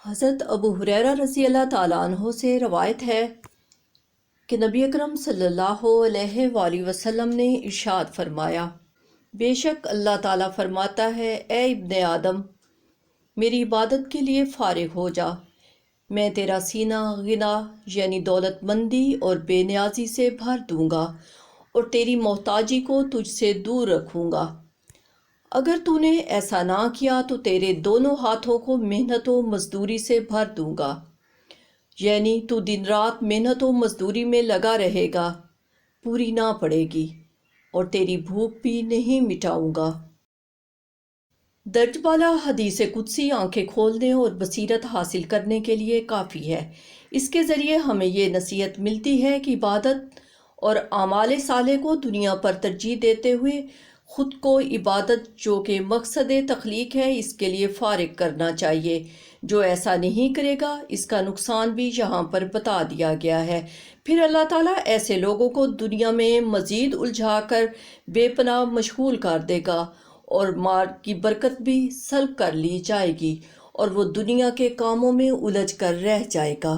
حضرت ابو ہریرہ رضی اللہ تعالیٰ عنہ سے روایت ہے کہ نبی اکرم صلی اللہ علیہ وآلہ وسلم نے ارشاد فرمایا، بے شک اللہ تعالیٰ فرماتا ہے، اے ابن آدم، میری عبادت کے لیے فارغ ہو جا، میں تیرا سینہ غنا یعنی دولت مندی اور بے نیازی سے بھر دوں گا اور تیری محتاجی کو تجھ سے دور رکھوں گا۔ اگر تو نے ایسا نہ کیا تو تیرے دونوں ہاتھوں کو محنت و مزدوری سے بھر دوں گا، یعنی تو دن رات محنت و مزدوری میں لگا رہے گا، پوری نہ پڑے گی، اور تیری بھوک بھی نہیں مٹاؤں گا۔ درج بالا حدیث قدسی آنکھیں کھولنے اور بصیرت حاصل کرنے کے لیے کافی ہے۔ اس کے ذریعے ہمیں یہ نصیحت ملتی ہے کہ عبادت اور اعمال صالح کو دنیا پر ترجیح دیتے ہوئے خود کو عبادت جو کہ مقصد تخلیق ہے اس کے لیے فارغ کرنا چاہیے۔ جو ایسا نہیں کرے گا اس کا نقصان بھی یہاں پر بتا دیا گیا ہے۔ پھر اللہ تعالیٰ ایسے لوگوں کو دنیا میں مزید الجھا کر بے پناہ مشغول کر دے گا اور مال کی برکت بھی سلب کر لی جائے گی اور وہ دنیا کے کاموں میں الجھ کر رہ جائے گا۔